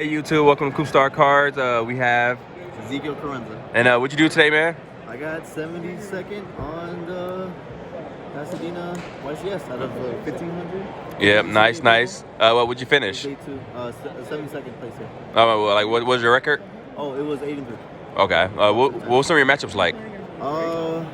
Hey YouTube, welcome to Coop Star Cards. We have Ezequiel Carranza. and what'd you do today, man? I got 72nd on the Pasadena YCS out of 1,500. Yeah, nice. What'd you finish? Day 2, 72nd place here. What was your record? Oh, it was 8-3. Okay. What were some of your matchups like?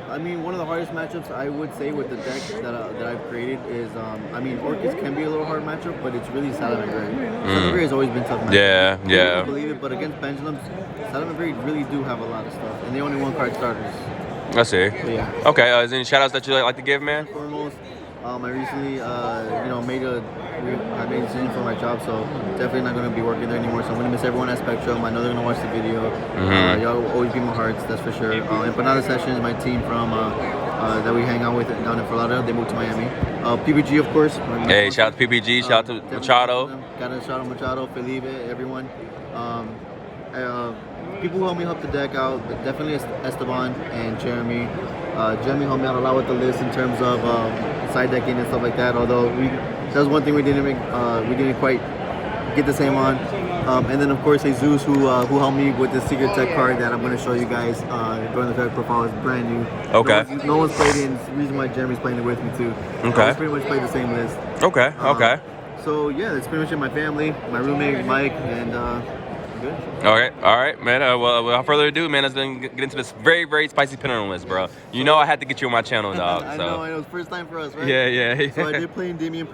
I mean, one of the hardest matchups I would say with the deck that I've created is, I mean, Orchids can be a little hard matchup, but it's really Salad Gray. Salad Gray has always been tough matchup. Yeah. I don't believe it, but against Pendulums, Salad Gray really do have a lot of stuff, and they only one card starters. I see. So, yeah. Okay. Is there any shout outs that you like to give, man? Foremost, I recently, I made a decision for my job, so definitely not going to be working there anymore. So I'm going to miss everyone at Spectrum. I know they're going to watch the video. Y'all will always be my hearts, that's for sure. Empanada Sessions, my team from that we hang out with down in Florida, they moved to Miami. PPG, of course. Hey, shout out to PPG, shout out to Machado. Got to shout out Machado, Felipe, everyone. People who helped me help the deck out, but definitely Esteban and Jeremy. Jeremy helped me out a lot with the list in terms of side decking and stuff like that. Although that was one thing we didn't quite get the same on. And then of course Jesus, who helped me with the secret tech card that I'm going to show you guys during the tech profile. Is brand new. Okay. No one's played it. And it's the reason why Jeremy's playing it with me too. Okay. We pretty much played the same list. Okay. So yeah, that's pretty much it. My family, my roommate Mike, and good. All right, man. Well, without further ado, man, let's get into this very spicy Pendulum list, bro. You know I had to get you on my channel, dog. I know. It's first time for us, right? Yeah. So I did play in Damien.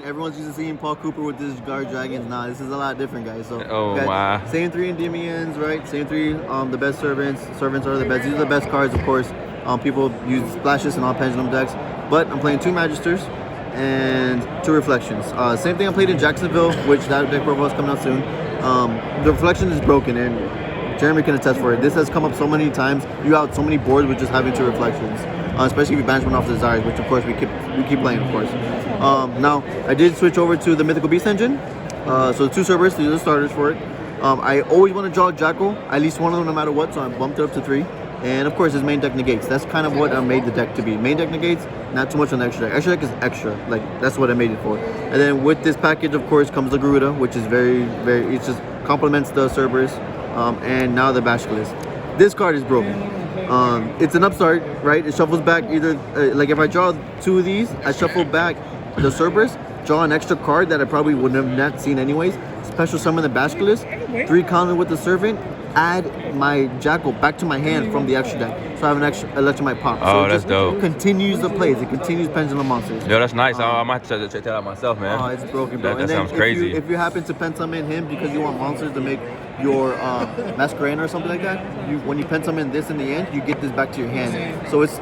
Everyone's used to seeing Paul Cooper with this guard dragons. Nah, this is a lot different, guys. So wow. Same 3 Endymions, right? Same 3. The best servants. Servants are the best. These are the best cards, of course. People use splashes in all Pendulum decks, but I'm playing 2 Magisters and 2 Reflections. Same thing I played in Jacksonville, which that deck profile is coming out soon. The Reflection is broken, and Jeremy can attest for it. This has come up so many times. You out so many boards with just having 2 Reflections, especially if you banish one off the Desires, which of course we keep playing, of course. Now I did switch over to the Mythical Beast engine. So 2 Cerberus, these are the starters for it. I always want to draw Jackal, at least one of them no matter what, so I bumped it up to 3. And of course his main deck negates. That's kind of what I made the deck to be. Main deck negates, not too much on the extra deck. Extra deck is extra, like that's what I made it for. And then with this package, of course, comes the Garuda, which is very, it just complements the Cerberus. And now the Basilisk. This card is broken. It's an upstart, right? It shuffles back either, like if I draw 2 of these, I shuffle back the Cerberus, draw an extra card that I probably would have not seen anyways, special summon the Basilisk, 3 counter with the Servant, add my Jackal back to my hand from the extra deck, so I have an extra Electromite pop. Oh, so that's dope. Continues the plays. It continues Pendulum monsters. Yo, that's nice. I might have to check that out myself, man. Oh, it's broken, bro. That sounds crazy. If you happen to pen summon him because you want monsters to make your Masquerade or something like that, when you pen summon this in the end, you get this back to your hand. So it's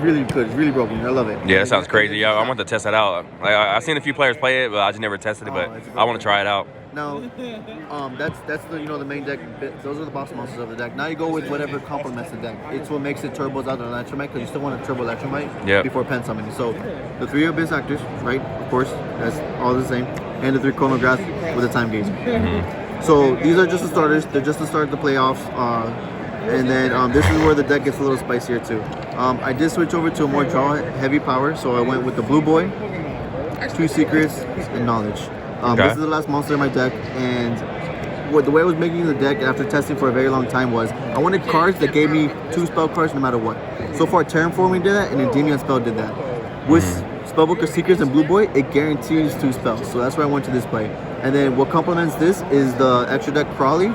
really good. It's really broken. I love it. Yeah, that sounds crazy. Yeah, I want to test that out. I've seen a few players play it, but I just never tested it. But I want to try it out. Now, that's the the main deck. Those are the boss monsters of the deck. Now you go with whatever complements the deck. It's what makes it turbos out of Electromite, because you still want a turbo Electromite before pen summoning. So the 3 Abyss Actors, right? Of course, that's all the same, and the 3 Chronograph with a Time Gazer. So these are just the starters. They're just to start the playoffs. And then this is where the deck gets a little spicier too. I did switch over to a more draw heavy power, so I went with the Blue Boy, 2 Secrets, and Knowledge. This is the last monster in my deck, and the way I was making the deck after testing for a very long time was I wanted cards that gave me 2 spell cards no matter what. So far, Terraforming did that, and Endymion Spell did that. With Spellbook of Secrets and Blue Boy, it guarantees 2 spells, so that's why I went to this play. And then what complements this is the extra deck Crawley,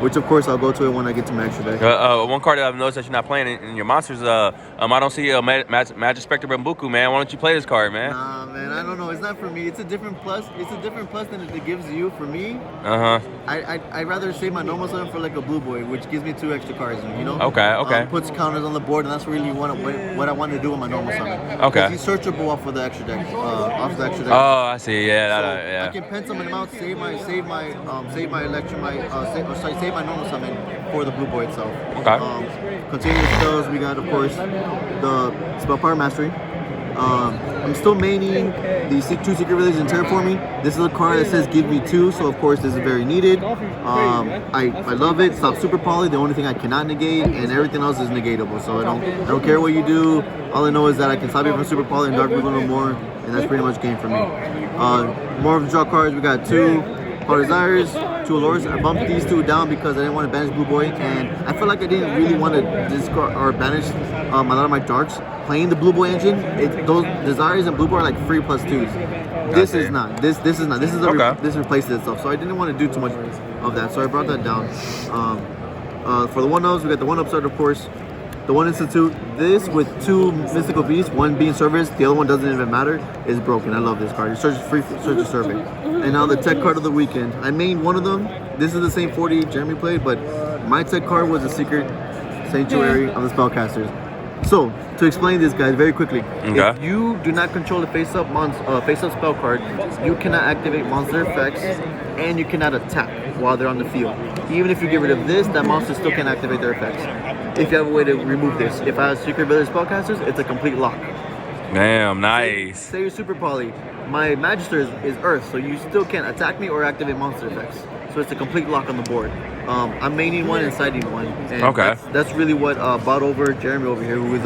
which of course I'll go to it when I get to my extra deck. One card that I've noticed that you're not playing in your monsters, I don't see Magic Spectre Bambuku, man. Why don't you play this card, man? Nah, man, I don't know. It's not for me. It's a different plus. It's a different plus than it gives you. For me, I'd rather save my normal summon for like a Blue Boy, which gives me 2 extra cards, Okay. Puts counters on the board, and that's really what I want to do with my normal summon. Okay. He's searchable off of the extra deck. Oh, I see. Yeah. I can pen summon him out, save my Electromite, save my normal summon for the Blue Boy itself. Okay. Continuous spells, we got of course the Spell Power Mastery. I'm still maining the 2 Secret Release and Terraforming. This is a card that says give me 2, so of course this is very needed. I love it. Stop Super Poly. The only thing I cannot negate, and everything else is negatable. So I don't care what you do. All I know is that I can stop you from Super Poly and Dark Blue no more, and that's pretty much game for me. More of the draw cards. We got 2 Power Desires, two Allures. I bumped these two down because I didn't want to banish Blue Boy, and I felt like I didn't really want to discard or banish a lot of my darks. Playing the Blue Boy engine, those Desires and Blue Boy are like 3+2s. This is not. This is not. This replaces itself. So I didn't want to do too much of that. So I brought that down. For the 1-ups, we got the 1-up start, of course. The 1 Institute, this with 2 Mystical Beasts, one being Service, the other one doesn't even matter, is broken. I love this card. It searches free, searches Survey. And now the tech card of the weekend. I mained one of them. This is the same 40 Jeremy played, but my tech card was a Secret Sanctuary of the Spellcasters. So, to explain this, guys, very quickly. Okay. If you do not control the face-up spell card, you cannot activate monster effects, and you cannot attack while they're on the field. Even if you get rid of this, that monster still can activate their effects. If you have a way to remove this. If I have Secret Village Spellcasters, it's a complete lock. Damn, nice. Say you're Super Poly. My Magister is Earth, so you still can't attack me or activate monster effects. So it's a complete lock on the board. I'm maining one and siding one. And okay. That's really what bought over Jeremy over here, who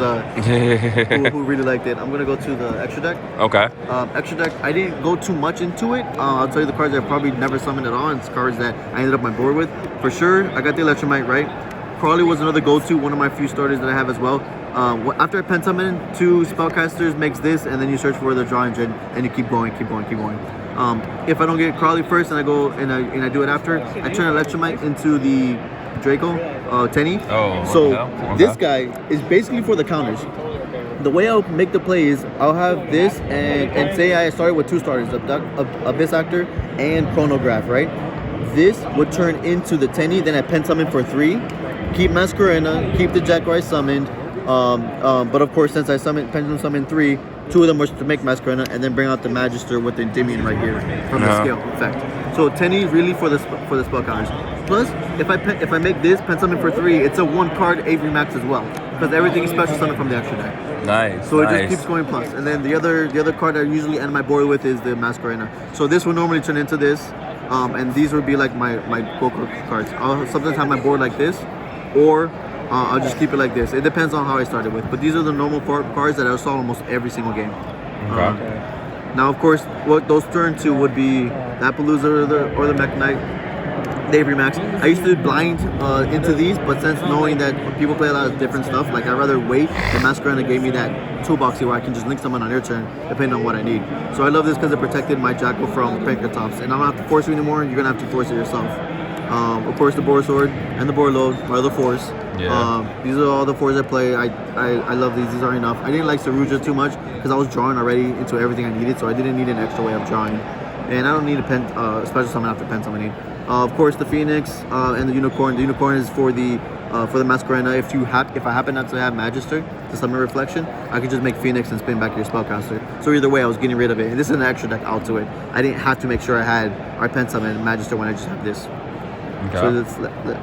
who really liked it. I'm gonna go to the extra deck. Okay. Extra deck. I didn't go too much into it. I'll tell you the cards I probably never summoned at all. It's cards that I ended up my board with. For sure, I got the Electromite right. Crawley was another go-to, one of my few starters that I have as well. After I pen summon, 2 spellcasters makes this, and then you search for the draw engine, and you keep going, keep going, keep going. If I don't get Crawley first, and I go and I do it after, I turn Electromite into the Draco, Tenny. Oh, so okay. this guy is basically for the counters. The way I'll make the play is I'll have this, and say I started with 2 starters, Abyss Actor and Chronograph, right? This would turn into the Tenny, then I pen summon for 3. Keep Masquerena, keep the Jack I summoned, but of course, since I Pendulum summoned 3, 2 of them were to make Masquerena, and then bring out the Magister with the Endymion right here from the scale effect. So Tenny really for the spell counters. Plus, if I make this pen summon for 3, it's a 1-card Avery Max as well, because everything is special summon from the extra deck. Nice. So it just keeps going plus. And then the other card I usually end my board with is the Masquerena. So this would normally turn into this, and these would be like my Goku cards. I'll sometimes have my board like this, or I'll just keep it like this. It depends on how I started with. But these are the normal cards that I saw almost every single game. Okay. Now, of course, what those turn to would be the Appaloosa or the Mech Knight, the Avery Max. I used to blind into these, but since knowing that people play a lot of different stuff, like I'd rather wait. The Masquerena gave me that toolbox here where I can just link someone on your turn, depending on what I need. So I love this because it protected my Jackal from Tops, and I don't have to force you anymore. You're gonna have to force it yourself. Of course, the Boar Sword and the Boar Load, my other 4s. Yeah. These are all the 4s I play. I love these. These are enough. I didn't like Saruja too much because I was drawing already into everything I needed, so I didn't need an extra way of drawing. And I don't need a special summon after pen summoning. Of course, the Phoenix and the Unicorn. The Unicorn is for the Masquerena. If I happen not to have Magister to summon Reflection, I could just make Phoenix and spin back your Spellcaster. So either way, I was getting rid of it. And this is an extra deck out to it. I didn't have to make sure I had our pen summon and Magister when I just have this. Okay. So let's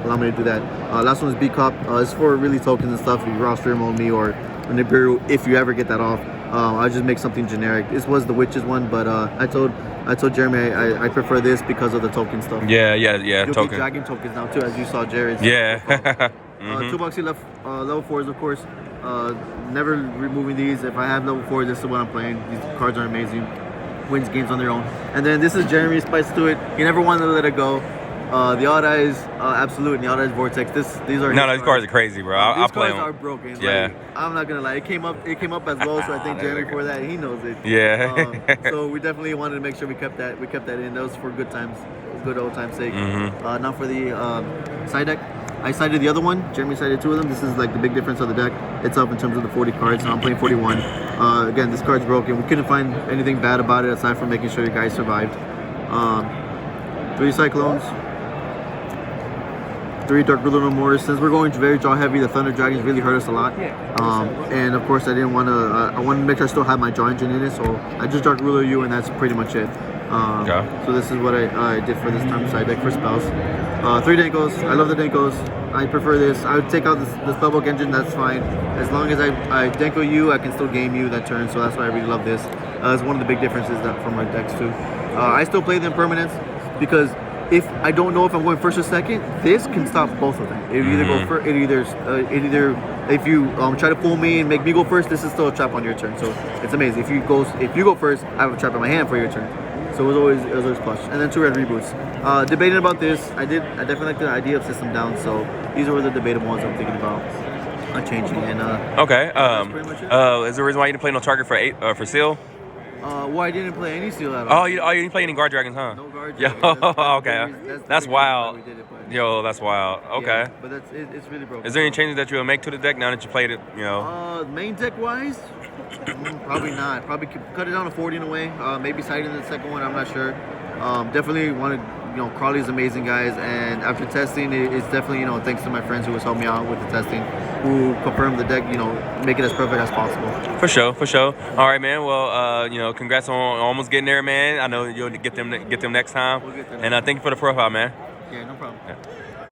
allow me to do that. Last one is B-Cop. It's for really tokens and stuff. You roster him on me or Nibiru if you ever get that off. I'll just make something generic. This was the Witches one, but I told Jeremy I prefer this because of the token stuff. Yeah. You'll Token. get dragon tokens now too, as you saw Jared's. Yeah. 2 boxy left level 4s, of course. Never removing these. If I have level 4, this is what I'm playing. These cards are amazing. Wins games on their own. And then this is Jeremy's spice to it. He never wanted to let it go. The Odd Eyes Absolute and the Odd Eyes Vortex. These are these cards are crazy, bro. I'll play them. These cards are broken. Yeah. Like, I'm not gonna lie. It came up as well, so I think Jeremy for that he knows it. Yeah. So we definitely wanted to make sure we kept that in. That was for good times, good old times' sake. Now for the side deck, I sided the other one. Jeremy sided 2 of them. This is like the big difference of the deck. It's up in terms of the 40 cards. So I'm playing 41. Again, this card's broken. We couldn't find anything bad about it aside from making sure you guys survived. 3 Cyclones. 3 Dark Ruler No More. Since we're going very draw heavy, the Thunder Dragons really hurt us a lot. And of course, I didn't want to. I wanted to make sure I still have my draw engine in it, so I just Dark Ruler you, and that's pretty much it. So this is what I did for this time side deck for spells. 3 Dankos. I love the Dankos. I prefer this. I would take out the spellbook engine. That's fine. As long as I Danko you, I can still game you that turn. So that's why I really love this. It's one of the big differences that from our decks too. I still play the Impermanence because if I don't know if I'm going first or second, this can stop both of them. It either go first, if you try to pull me and make me go first, this is still a trap on your turn. So it's amazing. If you go first, I have a trap in my hand for your turn. So it was always plush. And then 2 red reboots. Debating about this, I definitely like the idea of system down. So these were the debatable ones I'm thinking about changing. And okay. that's pretty much it. Is there a reason why you didn't play no target for seal? Well, I didn't play any seal at all. You didn't play any guard dragons, huh? No guard Yo, dragons. okay. the That's big reason wild. why we did it, but- Yo, that's wild. Okay. Yeah, but it's really broken. Is there any changes that you'll make to the deck now that you played it? Main deck wise, probably not. Probably cut it down to 40 in a way. Maybe side in the second one. I'm not sure. Definitely want to. Crawley's amazing, guys. And after testing, it's definitely thanks to my friends who was helping me out with the testing, who confirmed the deck. Make it as perfect as possible. For sure. All right, man. Well, congrats on almost getting there, man. I know you'll get them next time. We'll get them. And thank you for the profile, man. Yeah, no problem. Yeah.